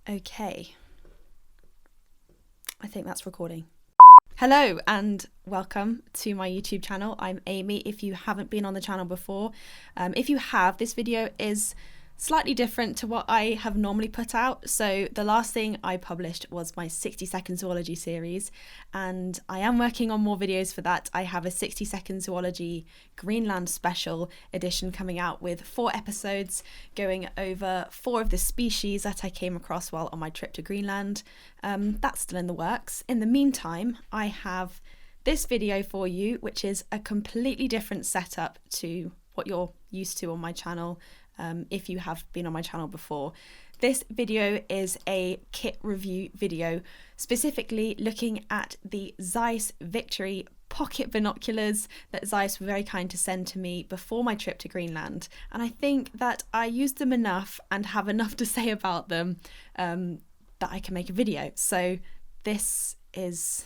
Okay, I think that's recording. Hello and welcome to my YouTube channel. I'm Amy, if you haven't been on the channel before. If you have, this video is slightly different to what I have normally put out. So the last thing I published was my 60-second zoology series, and I am working on more videos for that. I have a 60-second zoology Greenland special edition coming out with 4 episodes going over 4 of the species that I came across while on my trip to Greenland. That's still in the works. In the meantime, I have this video for you, which is a completely different setup to what you're used to on my channel. If you have been on my channel before. This video is a kit review video, specifically looking at the Zeiss Victory pocket binoculars that Zeiss were very kind to send to me before my trip to Greenland. And I think that I used them enough and have enough to say about them that I can make a video. So this is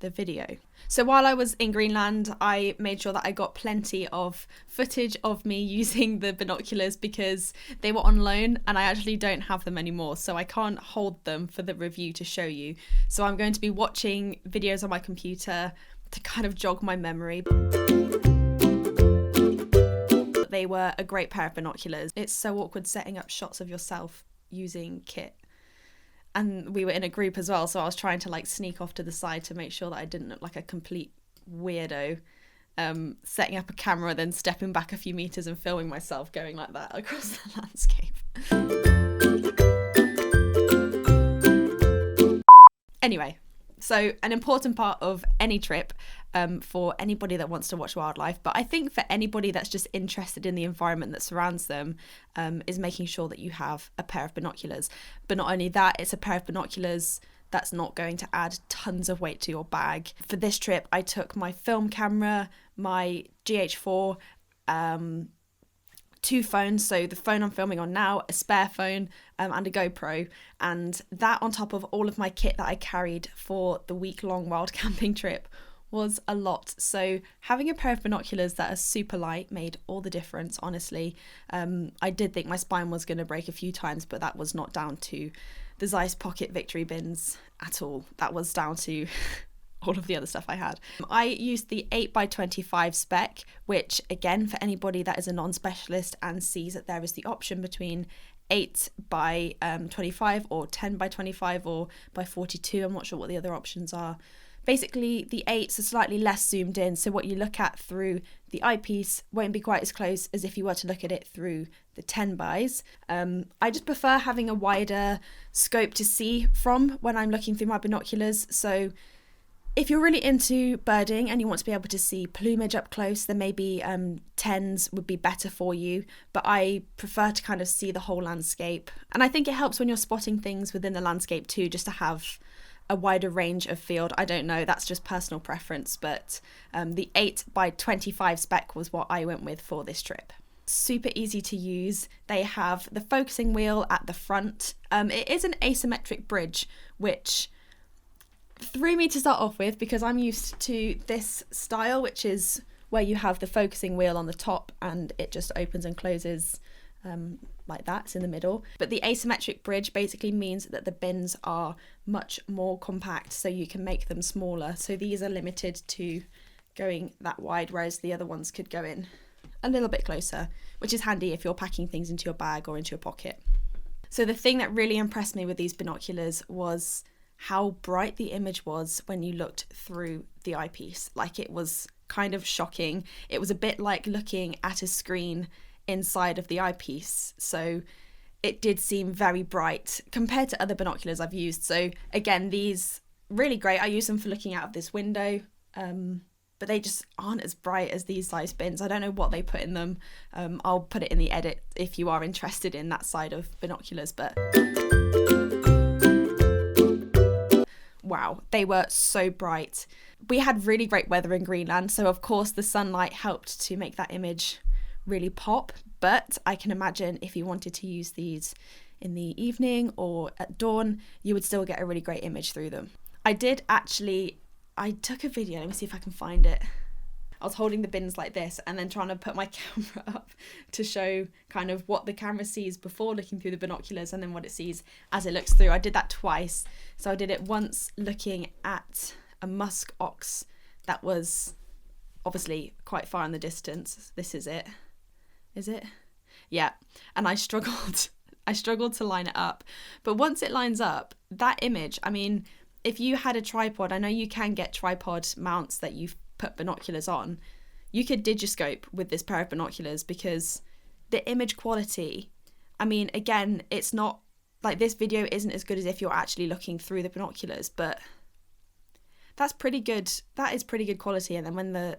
the video. So while I was in Greenland, I made sure that I got plenty of footage of me using the binoculars because they were on loan and I actually don't have them anymore, so I can't hold them for the review to show you. So I'm going to be watching videos on my computer to kind of jog my memory. They were a great pair of binoculars. It's so awkward setting up shots of yourself using kit. And we were in a group as well, so I was trying to like sneak off to the side to make sure that I didn't look like a complete weirdo, setting up a camera, then stepping back a few meters and filming myself going like that across the landscape. Anyway, so an important part of any trip for anybody that wants to watch wildlife, but I think for anybody that's just interested in the environment that surrounds them, is making sure that you have a pair of binoculars. But not only that, it's a pair of binoculars that's not going to add tons of weight to your bag. For this trip, I took my film camera, my GH4, 2 phones, so the phone I'm filming on now, a spare phone, and a GoPro, and that on top of all of my kit that I carried for the week-long wild camping trip was a lot. So having a pair of binoculars that are super light made all the difference, honestly. I did think my spine was going to break a few times, but that was not down to the Zeiss Pocket Victory bins at all. That was down to all of the other stuff I had. I used the 8x25 spec, which again, for anybody that is a non-specialist and sees that there is the option between 8x25 or 10x25 or by 42, I'm not sure what the other options are. Basically, the 8s are slightly less zoomed in, so what you look at through the eyepiece won't be quite as close as if you were to look at it through the 10x. I just prefer having a wider scope to see from when I'm looking through my binoculars. So if you're really into birding and you want to be able to see plumage up close, then maybe 10s would be better for you. But I prefer to kind of see the whole landscape. And I think it helps when you're spotting things within the landscape too, just to have a wider range of field. I don't know, that's just personal preference, but the 8x25 spec was what I went with for this trip. Super easy to use. They have the focusing wheel at the front. It is an asymmetric bridge, which threw me to start off with because I'm used to this style, which is where you have the focusing wheel on the top and it just opens and closes like that, it's in the middle. But the asymmetric bridge basically means that the bins are much more compact, so you can make them smaller. So these are limited to going that wide, whereas the other ones could go in a little bit closer, which is handy if you're packing things into your bag or into your pocket. So the thing that really impressed me with these binoculars was how bright the image was when you looked through the eyepiece. Like, it was kind of shocking. It was a bit like looking at a screen inside of the eyepiece, so it did seem very bright compared to other binoculars I've used. So again, these really great. I use them for looking out of this window, but they just aren't as bright as these Zeiss bins. I don't know what they put in them. I'll put it in the edit if you are interested in that side of binoculars, but wow, they were so bright. We had really great weather in Greenland, so of course the sunlight helped to make that image really pop, but I can imagine if you wanted to use these in the evening or at dawn, you would still get a really great image through them. I took a video, let me see if I can find it. I was holding the bins like this and then trying to put my camera up to show kind of what the camera sees before looking through the binoculars and then what it sees as it looks through. I did that twice. So I did it once looking at a musk ox that was obviously quite far in the distance. This is it. Is it? Yeah. And I struggled to line it up. But once it lines up, that image, I mean, if you had a tripod, I know you can get tripod mounts that you've put binoculars on. You could digiscope with this pair of binoculars because the image quality, I mean, again, it's not like this video isn't as good as if you're actually looking through the binoculars, but that's pretty good. That is pretty good quality. And then when the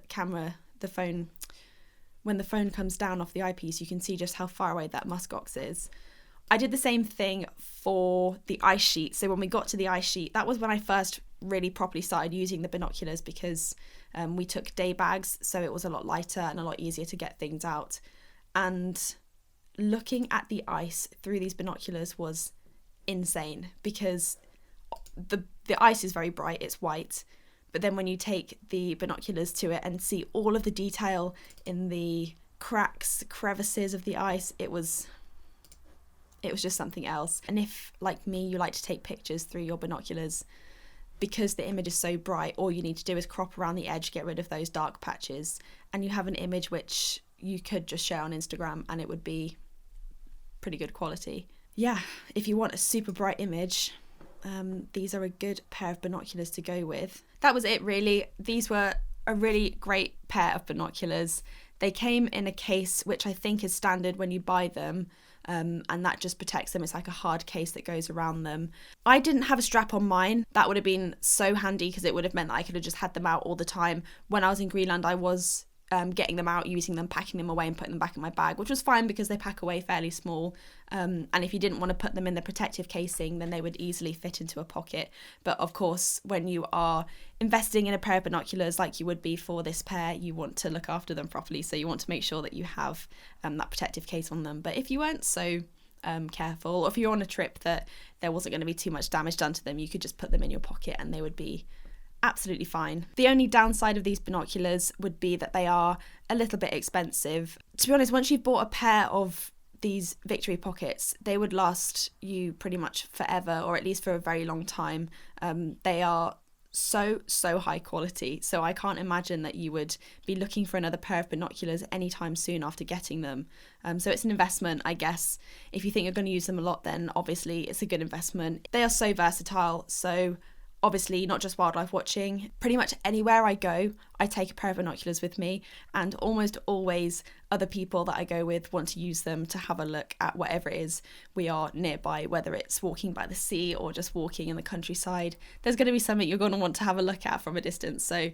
phone comes down off the eyepiece, you can see just how far away that muskox is. I did the same thing for the ice sheet. So when we got to the ice sheet, that was when I first really properly started using the binoculars because we took day bags, so it was a lot lighter and a lot easier to get things out. And looking at the ice through these binoculars was insane because the ice is very bright, it's white. But then when you take the binoculars to it and see all of the detail in the cracks, crevices of the ice, it was just something else. And if, like me, you like to take pictures through your binoculars, because the image is so bright, all you need to do is crop around the edge, get rid of those dark patches, and you have an image which you could just share on Instagram and it would be pretty good quality. Yeah, if you want a super bright image, these are a good pair of binoculars to go with. That was it really. These were a really great pair of binoculars. They came in a case which I think is standard when you buy them. And that just protects them. It's like a hard case that goes around them. I didn't have a strap on mine. That would have been so handy because it would have meant that I could have just had them out all the time. When I was in Greenland, I was getting them out, using them, packing them away and putting them back in my bag, which was fine because they pack away fairly small. And if you didn't want to put them in the protective casing, then they would easily fit into a pocket. But of course, when you are investing in a pair of binoculars like you would be for this pair, you want to look after them properly. So you want to make sure that you have that protective case on them. But if you weren't so careful, or if you're on a trip that there wasn't going to be too much damage done to them, you could just put them in your pocket and they would be absolutely fine. The only downside of these binoculars would be that they are a little bit expensive. To be honest, once you've bought a pair of these Victory pockets, they would last you pretty much forever, or at least for a very long time. They are so high quality, so I can't imagine that you would be looking for another pair of binoculars anytime soon after getting them. So it's an investment, I guess. If you think you're going to use them a lot, then obviously it's a good investment. They are so versatile, so obviously not just wildlife watching. Pretty much anywhere I go, I take a pair of binoculars with me, and almost always other people that I go with want to use them to have a look at whatever it is we are nearby, whether it's walking by the sea or just walking in the countryside. There's going to be something you're going to want to have a look at from a distance. So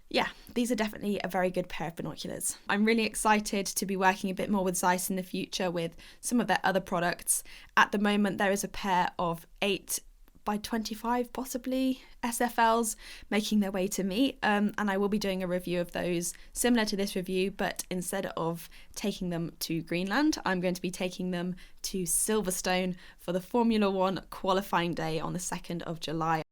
yeah, these are definitely a very good pair of binoculars. I'm really excited to be working a bit more with Zeiss in the future with some of their other products. At the moment, there is a pair of 8 by 25 possibly SFLs making their way to me, and I will be doing a review of those similar to this review, but instead of taking them to Greenland, I'm going to be taking them to Silverstone for the Formula 1 qualifying day on the 2nd of July.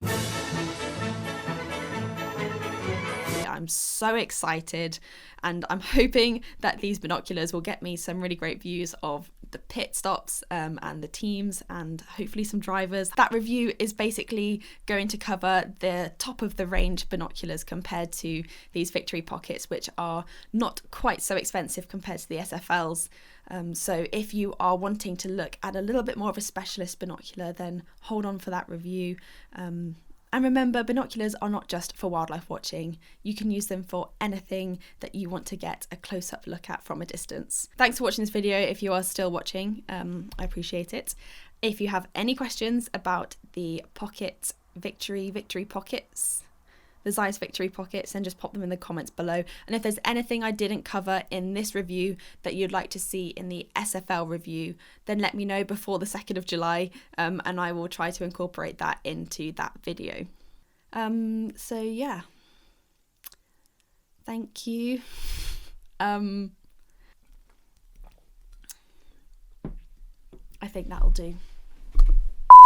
I'm so excited, and I'm hoping that these binoculars will get me some really great views of the pit stops and the teams, and hopefully some drivers. That review is basically going to cover the top of the range binoculars compared to these Victory pockets, which are not quite so expensive compared to the SFLs. So if you are wanting to look at a little bit more of a specialist binocular, then hold on for that review. And remember, binoculars are not just for wildlife watching. You can use them for anything that you want to get a close-up look at from a distance. Thanks for watching this video. If you are still watching, I appreciate it. If you have any questions about the Victory pockets, the Zeiss Victory pockets, then just pop them in the comments below. And if there's anything I didn't cover in this review that you'd like to see in the SFL review, then let me know before the 2nd of July, and I will try to incorporate that into that video. So yeah, thank you. I think that'll do.